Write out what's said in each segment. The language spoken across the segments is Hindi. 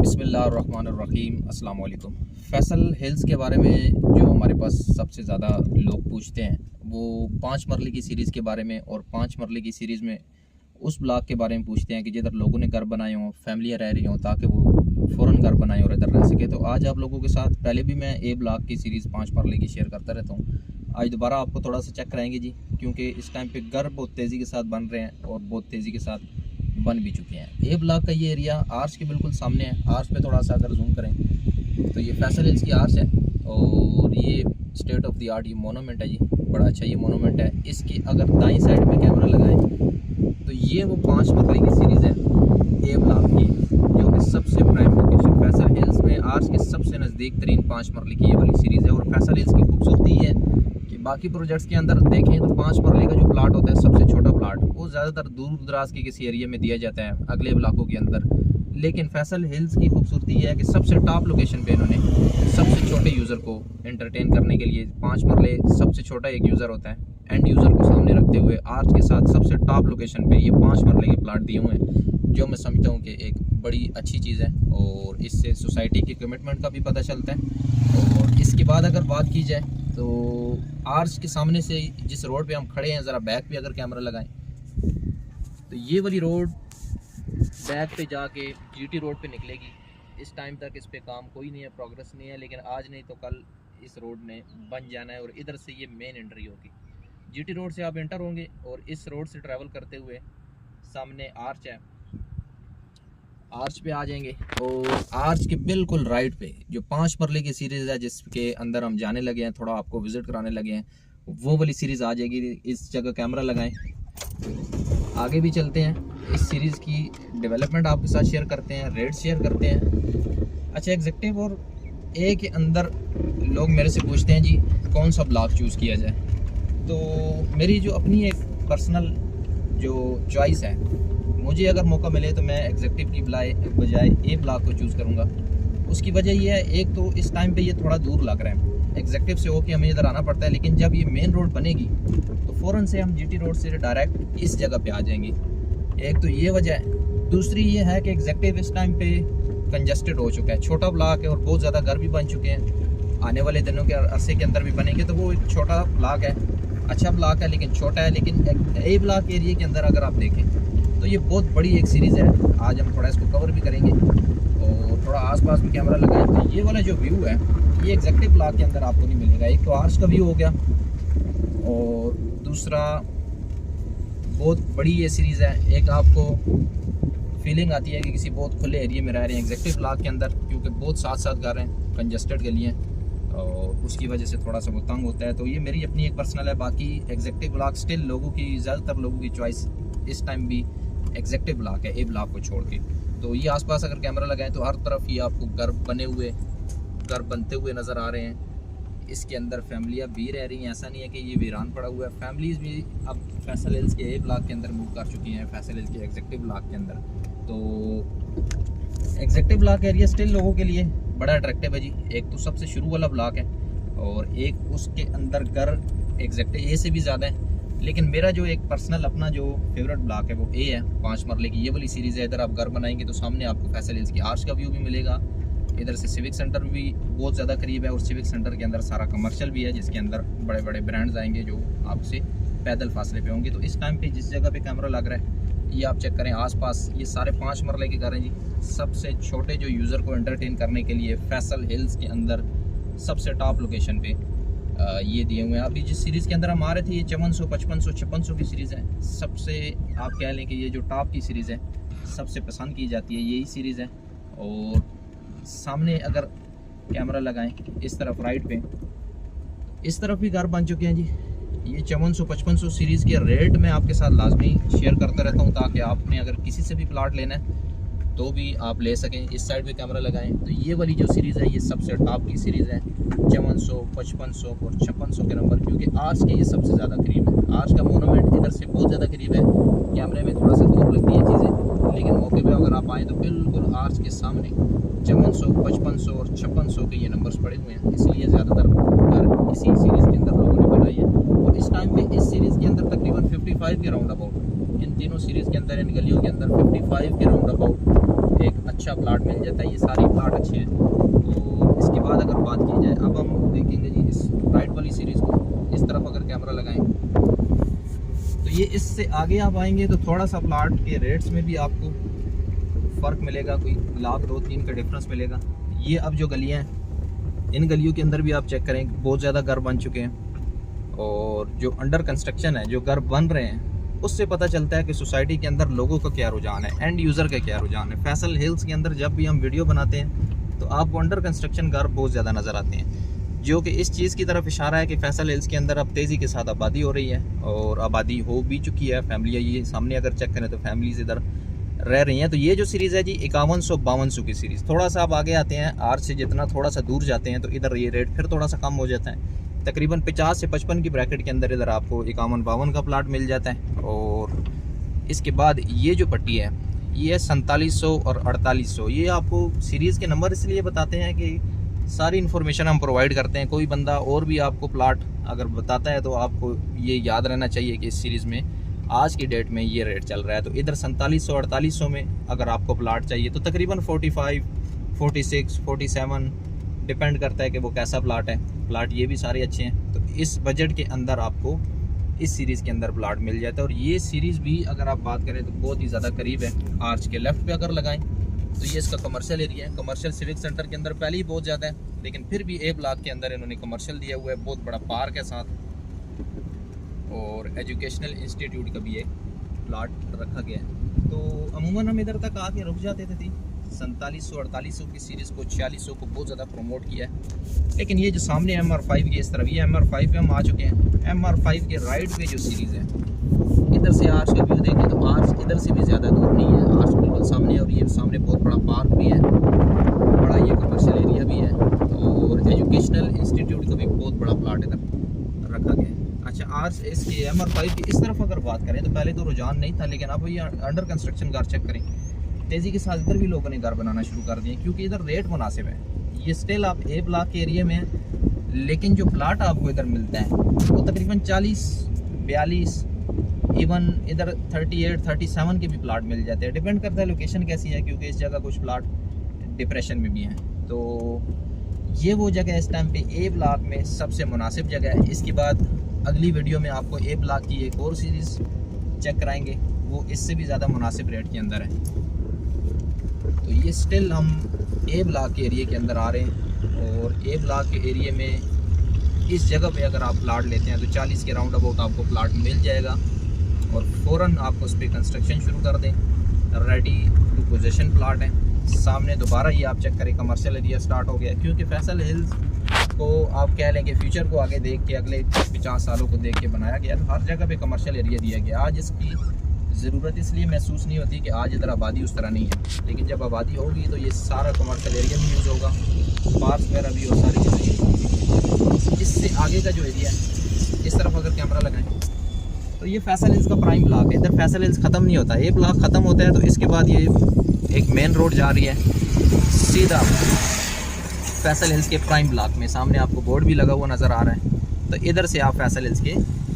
बिस्मिल्लाहिर्रहमानिर्रहीम अस्सलाम वालेकुम। फैसल हिल्स के बारे में जो हमारे पास सबसे ज़्यादा लोग पूछते हैं वो 5 मरले की सीरीज़ के बारे में, और 5 मरले की सीरीज़ में उस ब्लॉक के बारे में पूछते हैं कि जिधर लोगों ने घर बनाए हों, फैमिलियाँ रह रही हों, ताकि वो फ़ौरन घर बनाएं और इधर रह सके। तो आज आप लोगों के साथ, पहले भी मैं ए ब्लॉक की सीरीज़ 5 मरले की शेयर करता रहता हूँ, आज दोबारा आपको थोड़ा सा चेक कराएंगे जी, क्योंकि इस टाइम पे घर बहुत तेज़ी के साथ बन रहे हैं और बहुत तेज़ी के साथ बन भी चुके हैं। ए ब्लॉक का ये एरिया आर्च के बिल्कुल सामने है। आर्च पे थोड़ा सा अगर जूम करें तो ये फैसल हिल्स की आर्च है, और ये स्टेट ऑफ द आर्ट ये मोनूमेंट है जी, बड़ा अच्छा ये मोनूमेंट है। इसकी अगर दाईं साइड पे कैमरा लगाएं तो ये वो 5 मरले की सीरीज़ है ए ब्लॉक की, जो कि सबसे प्राइम लोकेशन फैसल हिल्स में आर्च के सबसे नज़दीक तरीन 5 मरले की ये वाली सीरीज़ है। और फैसल हिल्स की खूबसूरती है कि बाकी प्रोजेक्ट्स के अंदर देखें तो 5 मरले का जो प्लाट होता है, सबसे छोटा प्लाट, वो ज़्यादातर दूर दराज के किसी एरिया में दिया जाता है अगले इलाकों के अंदर। लेकिन फैसल हिल्स की खूबसूरती है कि सबसे टॉप लोकेशन पे इन्होंने सबसे छोटे यूज़र को एंटरटेन करने के लिए 5 मरले सबसे छोटा एक यूज़र होता है, एंड यूज़र को सामने रखते हुए आर्च के साथ सबसे टॉप लोकेशन पे ये 5 मरले के प्लाट दिए हुए हैं, जो मैं समझता हूँ कि एक बड़ी अच्छी चीज़ है। और इससे सोसाइटी की कमिटमेंट का भी पता चलता है। और इसके बाद अगर बात की जाए तो आर्च के सामने से जिस रोड पे हम खड़े हैं, ज़रा बैक पे अगर कैमरा लगाएं तो ये वाली रोड बैक पे जाके जीटी रोड पे निकलेगी। इस टाइम तक इस पे काम कोई नहीं है, प्रोग्रेस नहीं है, लेकिन आज नहीं तो कल इस रोड ने बन जाना है और इधर से ये मेन एंट्री होगी। जीटी रोड से आप एंटर होंगे और इस रोड से ट्रैवल करते हुए सामने आर्च है, आर्च पे आ जाएंगे। और आर्च के बिल्कुल राइट पे जो 5 मरले की सीरीज़ है, जिसके अंदर हम जाने लगे हैं, थोड़ा आपको विज़िट कराने लगे हैं, वो वाली सीरीज़ आ जाएगी। इस जगह कैमरा लगाएं, आगे भी चलते हैं, इस सीरीज़ की डेवलपमेंट आपके साथ शेयर करते हैं, रेट शेयर करते हैं। अच्छा, एग्जेक्टिव और ए के अंदर लोग मेरे से पूछते हैं जी कौन सा ब्लॉक चूज़ किया जाए, तो मेरी जो अपनी एक पर्सनल जो चॉइस है, मुझे अगर मौका मिले तो मैं एग्जेक्टिव की बजाय ए ब्लॉक को चूज़ करूँगा। उसकी वजह यह है, एक तो इस टाइम पे ये थोड़ा दूर लग रहा है, एग्जेक्टिव से होके हमें इधर आना पड़ता है, लेकिन जब ये मेन रोड बनेगी तो फ़ौरन से हम जीटी रोड से डायरेक्ट इस जगह पे आ जाएंगे। एक तो ये वजह है। दूसरी ये है कि एग्जेक्टिव इस टाइम पे कंजस्टेड हो चुका है, छोटा ब्लॉक है और बहुत ज़्यादा घर भी बन चुके हैं, आने वाले दिनों के अरसे के अंदर भी बनेंगे, तो वो एक छोटा ब्लॉक है, अच्छा ब्लॉक है लेकिन छोटा है। लेकिन ए ब्लॉक एरिया के अंदर अगर आप देखें तो ये बहुत बड़ी एक सीरीज़ है। आज हम थोड़ा इसको कवर भी करेंगे और थोड़ा आसपास भी कैमरा लगाएं तो ये वाला जो व्यू है ये एग्जेक्टिव ब्लॉक के अंदर आपको नहीं मिलेगा। एक तो आर्च का व्यू हो गया, और दूसरा बहुत बड़ी ये सीरीज़ है। एक आपको फीलिंग आती है कि किसी बहुत खुले एरिया में रह रहे हैं एग्जेक्टिव ब्लॉक के अंदर, क्योंकि बहुत साथ साथ घर हैं, कंजस्टेड गलियाँ, और उसकी वजह से थोड़ा सा वो तंग होता है। तो ये मेरी अपनी एक पर्सनल है। बाकी एग्जेक्टिव ब्लॉक स्टिल लोगों की, ज़्यादातर लोगों की चॉइस इस टाइम भी एग्जेक्टिव ब्लॉक है, ए ब्लॉक को छोड़ के। तो ये आसपास अगर कैमरा लगाएं तो हर तरफ ये आपको घर बनते हुए नज़र आ रहे हैं। इसके अंदर फैमिलियाँ भी रह रही हैं, ऐसा नहीं है कि ये वीरान पड़ा हुआ है। फैमिलीज़ भी अब फैसल हिल्स के ए ब्लॉक के अंदर मूव कर चुकी हैं, फैसल हिल्स के एग्जेक्टिव ब्लॉक के अंदर। तो एग्जेक्टिव ब्लॉक एरिया स्टिल लोगों के लिए बड़ा अट्रैक्टिव है जी। एक तो सबसे शुरू वाला ब्लॉक है, और एक उसके अंदर घर एग्जेक्टिव ए से भी ज़्यादा है। लेकिन मेरा जो एक पर्सनल अपना जो फेवरेट ब्लॉक है वो ए है, 5 मरले की ये वाली सीरीज़ है। इधर आप घर बनाएंगे तो सामने आपको फैसल हिल्स की आर्च का व्यू भी मिलेगा, इधर से सिविक सेंटर भी बहुत ज़्यादा करीब है, और सिविक सेंटर के अंदर सारा कमर्शियल भी है, जिसके अंदर बड़े बड़े ब्रांड्स आएंगे जो आपसे पैदल फासले पे होंगे। तो इस टाइम पे जिस जगह पे कैमरा लग रहा है ये आप चेक करें, आसपास ये सारे 5 मरले के घर हैं जी। सबसे छोटे जो यूज़र को एंटरटेन करने के लिए फैसल हिल्स के अंदर सबसे टॉप लोकेशन पे ये दिए हुए हैं। अभी जिस सीरीज़ के अंदर हम आ रहे थे ये 5400, 5500, 5600 की सीरीज़ है। सबसे आप कह लें कि ये जो टॉप की सीरीज़ है, सबसे पसंद की जाती है यही सीरीज़ है। और सामने अगर कैमरा लगाएं इस तरफ राइट पे, इस तरफ भी घर बन चुके हैं जी। ये 5400, 5500 सीरीज़ के रेट मैं आपके साथ लाजमी शेयर करता रहता हूँ, ताकि आपने अगर किसी से भी प्लाट लेना है तो भी आप ले सकें। इस साइड पे कैमरा लगाएं तो ये वाली जो सीरीज़ है ये सबसे टॉप की सीरीज़ है। 5400, 5500 और 5600 के नंबर, क्योंकि आर्च के ये सबसे ज़्यादा करीब है। आर्च का मोनूमेंट इधर से बहुत ज़्यादा करीब है, कैमरे में थोड़ा सा दूर लगती है चीज़ें, लेकिन मौके पे अगर आप आएँ तो बिल्कुल आर्च के सामने 5400, 5500 और 5600 के ये नंबर्स पड़े हुए हैं। इसलिए ज़्यादातर घर इसी सीरीज़ के अंदर लोगों ने बनाई है। और इस टाइम पे इस सीरीज़ के अंदर तकरीबन 55 के राउंड अबाउट, इन तीनों सीरीज़ के अंदर, इन गलियों के अंदर 55 के राउंड अबाउट एक अच्छा प्लाट मिल जाता है। ये सारे प्लाट अच्छे हैं। और इसके बाद अगर बात की जाए, अब हम देखेंगे जी इस राइट वाली सीरीज़ को। इस तरफ अगर कैमरा लगाएं तो ये इससे आगे आप आएंगे तो थोड़ा सा प्लाट के रेट्स में भी आपको फ़र्क मिलेगा, कोई लाख 2-3 का डिफरेंस मिलेगा। ये अब जो गलियाँ हैं, इन गलियों के अंदर भी आप चेक करें बहुत ज़्यादा घर बन चुके हैं। और जो अंडर कंस्ट्रक्शन है, जो घर बन रहे हैं, उससे पता चलता है कि सोसाइटी के अंदर लोगों का क्या रुझान है, एंड यूज़र का क्या रुझान है। फैसल हिल्स के अंदर जब भी हम वीडियो बनाते हैं तो आपको अंडर कंस्ट्रक्शन घर बहुत ज़्यादा नज़र आते हैं, जो कि इस चीज़ की तरफ इशारा है कि फैसल हिल्स के अंदर अब तेज़ी के साथ आबादी हो रही है और आबादी हो भी चुकी है। फैमिलियाँ ये सामने अगर चेक करें तो फैमिलीज इधर रह रही हैं। तो ये जो सीरीज़ है जी 5152 की सीरीज़। थोड़ा सा आप आगे आते हैं आर्च से, जितना थोड़ा सा दूर जाते हैं तो इधर ये रेट फिर थोड़ा सा कम हो जाता है। तकरीबन 50 से 55 की ब्रैकेट के अंदर इधर आपको 5152 का प्लाट मिल जाता है। और इसके बाद ये जो पट्टी है ये है 4700 और 4800। ये आपको सीरीज़ के नंबर इसलिए बताते हैं कि सारी इन्फॉर्मेशन हम प्रोवाइड करते हैं। कोई बंदा और भी आपको प्लाट अगर बताता है तो आपको ये याद रहना चाहिए कि इस सीरीज़ में आज की डेट में ये रेट चल रहा है। तो इधर 4700 4800 में अगर आपको प्लाट चाहिए तो तकरीबन 45, 46, 47 डिपेंड करता है कि वो कैसा प्लाट है। प्लाट ये भी सारे अच्छे हैं। तो इस बजट के अंदर आपको इस सीरीज़ के अंदर प्लाट मिल जाता है। और ये सीरीज़ भी अगर आप बात करें तो बहुत ही ज़्यादा करीब है। आर्च के लेफ़्ट पे अगर लगाएं तो ये इसका कमर्शियल एरिया है। कमर्शियल सिविक सेंटर के अंदर पहले ही बहुत ज़्यादा है, लेकिन फिर भी ए ब्लॉक के अंदर इन्होंने कमर्शियल दिया हुआ है। बहुत बड़ा पार्क है साथ, और एजुकेशनल इंस्टीट्यूट का भी एक प्लाट रखा गया है। तो अमूमन हम इधर तक आके रुक जाते थे 4700 4800 की सीरीज़ को, 4600 को बहुत ज़्यादा प्रमोट किया है। लेकिन ये जो सामने MR5 की इस तरफ, ये MR5 पे हम आ चुके हैं। MR5 के राइट पे जो सीरीज़ है, इधर से आर्च का व्यू देखें तो आर्च इधर से भी ज़्यादा दूर नहीं है, आर्च बिल्कुल सामने है। और ये सामने बहुत बड़ा पार्क भी है, बड़ा ये कमर्शियल एरिया भी है, और एजुकेशनल इंस्टीट्यूट का भी बहुत बड़ा प्लाट इधर रखा गया है। अच्छा, आर्च इसके MR5 की इस तरफ अगर बात करें तो पहले तो रुझान नहीं था, लेकिन अब ये अंडर कंस्ट्रक्शन घर चेक करें, तेज़ी के साथ इधर भी लोगों ने घर बनाना शुरू कर दिए, क्योंकि इधर रेट मुनासिब है। ये स्टिल आप ए ब्लॉक के एरिया में है, लेकिन जो प्लाट आपको इधर मिलता है वो तकरीबन 40, 42, इवन इधर 38, 37 के भी प्लाट मिल जाते हैं। डिपेंड करता है लोकेशन कैसी है, क्योंकि इस जगह कुछ प्लाट डिप्रेशन में भी हैं। तो ये वो जगह है इस टाइम पे ए ब्लॉक में सबसे मुनासिब जगह है। इसके बाद अगली वीडियो में आपको ए ब्लॉक की एक और सीरीज़ चेक कराएंगे, वो इससे भी ज़्यादा मुनासिब रेट के अंदर है। तो ये स्टिल हम ए ब्लॉक के एरिया के अंदर आ रहे हैं, और ए ब्लॉक के एरिया में इस जगह पे अगर आप प्लाट लेते हैं तो 40 के राउंड अबाउट आपको प्लाट मिल जाएगा, और फ़ौरन आपको उस पर कंस्ट्रक्शन शुरू कर दें। रेडी टू पोजीशन प्लाट है। सामने दोबारा ये आप चेक करें कमर्शियल एरिया स्टार्ट हो गया, क्योंकि फैसल हिल्स को आप कह लें कि फ्यूचर को आगे देख के, अगले 50 सालों को देख के बनाया गया। हर जगह पे कमर्शियल एरिया दिया गया। आज इसकी ज़रूरत इसलिए महसूस नहीं होती कि आज इधर आबादी उस तरह नहीं है, लेकिन जब आबादी होगी तो ये सारा कमर्शियल एरिया भी यूज़ होगा, पार्क वगैरह भी और सारी चीज़ें यूज़ होंगी। इससे आगे का जो एरिया है, इस तरफ अगर कैमरा लगाएं तो ये फैसल हिल्स का प्राइम ब्लॉक है। इधर फैसल हिल्स ख़त्म नहीं होता, एक ब्लॉक ख़त्म होता है तो इसके बाद ये एक मेन रोड जा रही है सीधा फैसल हिल्स के प्राइम ब्लॉक में। सामने आपको बोर्ड भी लगा हुआ नज़र आ रहा है। तो इधर से आप फैसल हिल्स के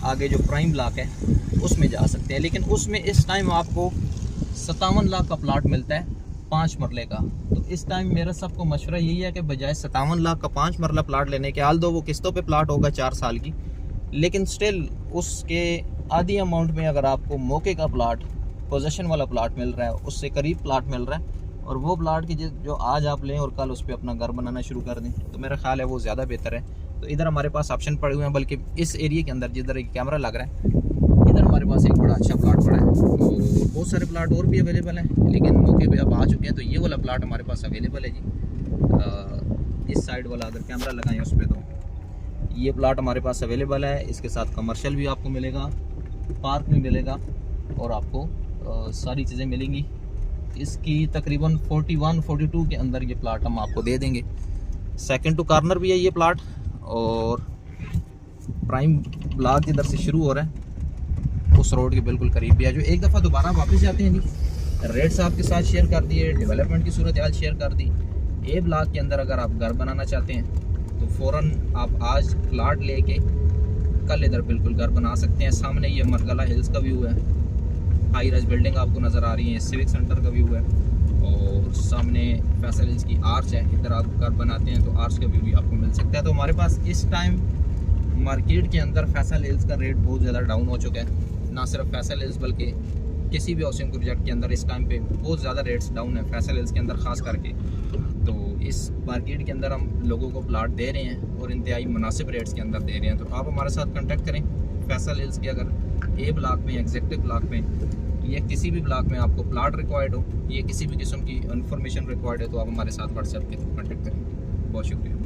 आगे जो प्राइम ब्लॉक है उसमें जा सकते हैं, लेकिन उसमें इस टाइम आपको 57 लाख का प्लाट मिलता है 5 मरले का। तो इस टाइम मेरा सबको मशवरा यही है कि बजाय 57 लाख का 5 मरला प्लाट लेने के, आल दो वो किस्तों पे प्लाट होगा 4 साल की, लेकिन स्टिल उसके आधी अमाउंट में अगर आपको मौके का प्लाट, पोजीशन वाला प्लाट मिल रहा है, उससे करीब प्लाट मिल रहा है, और वो प्लाट की जो आज आप लें और कल उस पर अपना घर बनाना शुरू कर दें, तो मेरा ख्याल है वो ज़्यादा बेहतर है। तो इधर हमारे पास ऑप्शन पड़े हुए हैं, बल्कि इस एरिया के अंदर जिधर एक कैमरा लग रहा है इधर हमारे पास एक बड़ा अच्छा प्लाट पड़ा है। तो बहुत सारे प्लाट और भी अवेलेबल हैं, लेकिन मौके पे आप आ चुके हैं। तो ये वाला प्लाट हमारे पास अवेलेबल है जी। इस साइड वाला अगर कैमरा लगाएं उस पर, तो ये प्लाट हमारे पास अवेलेबल है। इसके साथ कमर्शियल भी आपको मिलेगा, पार्क भी मिलेगा, और आपको सारी चीज़ें मिलेंगी। इसकी तकरीबन 41, 42 के अंदर ये प्लाट हम आपको दे देंगे। सेकंड टू कॉर्नर भी है ये प्लाट, और प्राइम ब्लॉक इधर से शुरू हो रहा है उस रोड के बिल्कुल करीब भी है। जो एक दफ़ा दोबारा वापस जाते हैं जी, रेट्स आपके साथ शेयर कर दिए, डेवलपमेंट की सूरत हाल शेयर कर दी। ए ब्लॉक के अंदर अगर आप घर बनाना चाहते हैं तो फ़ौरन आप आज प्लाट लेके कल इधर बिल्कुल घर बना सकते हैं। सामने ये मरगला हिल्स का व्यू है, हाई राइज बिल्डिंग आपको नज़र आ रही है, सिविक सेंटर का व्यू है, और सामने फैसल हिल्स की आर्च है। इधर आप घर बनाते हैं तो आर्च का व्यू भी आपको मिल सकता है। तो हमारे पास इस टाइम मार्केट के अंदर फैसल हिल्स का रेट बहुत ज़्यादा डाउन हो चुका है। ना सिर्फ फैसल हिल्स बल्कि किसी भी हाउसिंग प्रोजेक्ट के अंदर इस टाइम पे बहुत ज़्यादा रेट्स डाउन है, फैसल हिल्स के अंदर ख़ास करके। तो इस मार्केट के अंदर हम लोगों को प्लाट दे रहे हैं और इंतहाई मुनासिब रेट्स के अंदर दे रहे हैं। तो आप हमारे साथ कांटेक्ट करें। फैसल हिल्स के अगर ए ब्लॉक में, एग्जेक्टिव ब्लॉक में या किसी भी ब्लॉक में आपको प्लाट रिक्वायर्ड हो या किसी भी किस्म की इन्फॉर्मेशन रिक्वायर्ड है तो आप हमारे साथ व्हाट्सएप के थ्रू कांटेक्ट करें। बहुत शुक्रिया।